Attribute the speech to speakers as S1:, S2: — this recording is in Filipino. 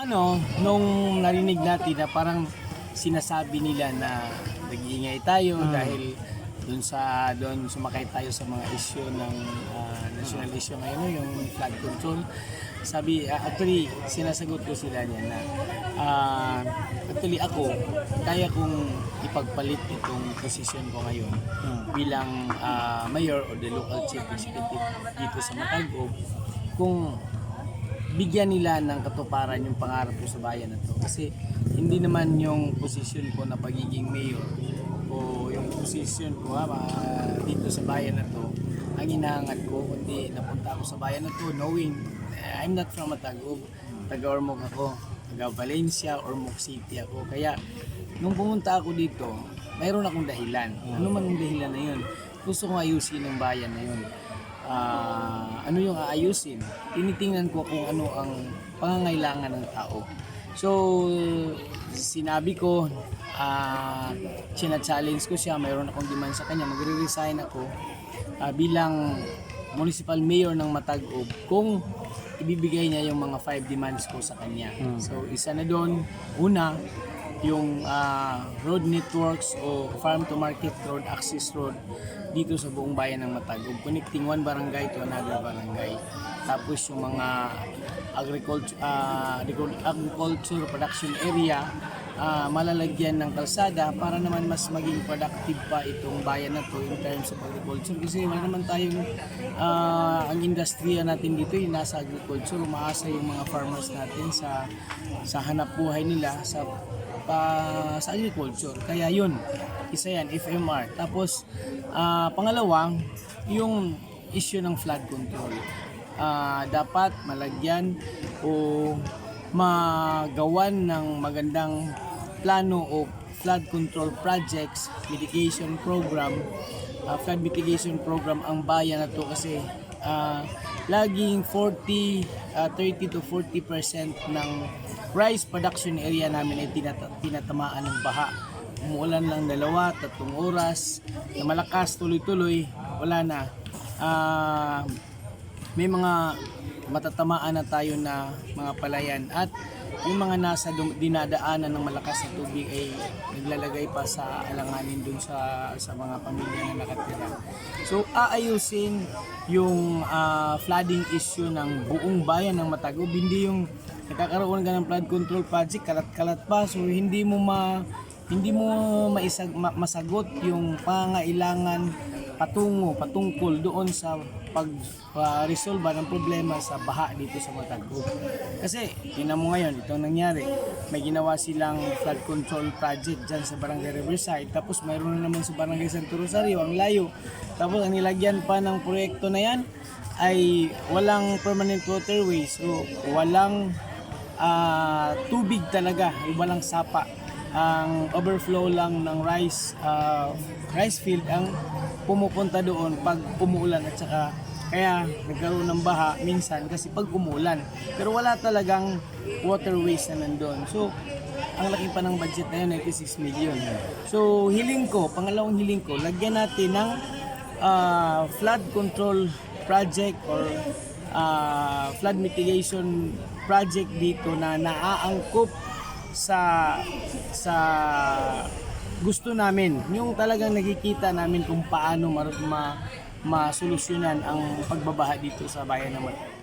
S1: nung narinig natin na parang sinasabi nila na nag-iingay tayo dahil doon sumakay tayo sa mga issue ng national issue ngayon, yung flood control. Sabi, actually, sinasagot ko sila niya na actually ako, kaya kong ipagpalit itong posisyon ko ngayon bilang mayor o the local chief executive dito sa Matagub kung bigyan nila ng katuparan yung pangarap ko sa bayan na to. Kasi hindi naman yung posisyon ko na pagiging mayor o yung posisyon ko dito sa bayan na to ang inaangat ko, kundi napunta ako sa bayan na to knowing I'm not from Matagub, taga Ormoc ako, taga Valencia, Ormoc City ako. Kaya nung pumunta ako dito, mayroon akong dahilan. Ano man ang dahilan na yun? Gusto kong ayusin ng bayan na yun. Ano yung aayusin? Tinitingnan ko kung ano ang pangangailangan ng tao. So, sinabi ko, challenge ko siya, mayroon akong demand sa kanya, magre-resign ako bilang municipal mayor ng Matagub kung ibibigay niya yung mga 5 demands ko sa kanya. So, isa na doon, una, yung road networks o farm to market road, access road dito sa buong bayan ng Matagub, connecting one barangay to another barangay. Tapos yung mga agriculture production area, malalagyan ng kalsada para naman mas maging productive pa itong bayan na to in terms of agriculture. Kasi wala naman tayong ang industriya natin dito ay nasa agriculture. Umaasa yung mga farmers natin sa hanap buhay nila sa agriculture. Kaya yun, isa yan, FMR. Tapos pangalawang, yung issue ng flood control. Dapat malagyan o magawan ng magandang plano o flood control projects, mitigation program, flood mitigation program ang bayan na to kasi laging 30 to 40% ng rice production area namin ay tinatamaan ng baha. Umuulan lang 2-3 oras na malakas tuloy-tuloy, wala na. May mga matatamaan na tayo na mga palayan at yung mga nasa dinadaanan ng malakas na tubig ay naglalagay pa sa alanganin dun sa mga pamilya na nakatira. So aayusin yung flooding issue ng buong bayan ng Matagub, hindi yung nagkakaroon ka ng flood control project kalat-kalat pa, so hindi mo masagot yung pangailangan patungkol doon sa pag-resolve ng problema sa baha dito sa Matagub. Kasi, tingnan mo ngayon, itong nangyari, may ginawa silang flood control project dyan sa Barangay Riverside, tapos mayroon na naman sa Barangay Santo Rosario, ang layo. Tapos, ang nilagyan pa ng proyekto na yan ay walang permanent waterways, so walang tubig talaga, walang sapa. Ang overflow lang ng rice field ang pumupunta doon pag umuulan at saka kaya nagkaroon ng baha minsan kasi pag umuulan. Pero wala talagang waterways na nandun. So, ang laki pa ng budget na yun, 96 million. So, pangalawang hiling ko, lagyan natin ng flood control project or flood mitigation project dito na naaangkop sa gusto namin, yung talagang nakikita namin kung paano masolusyonan ang pagbabaha dito sa bayan ng Matagub.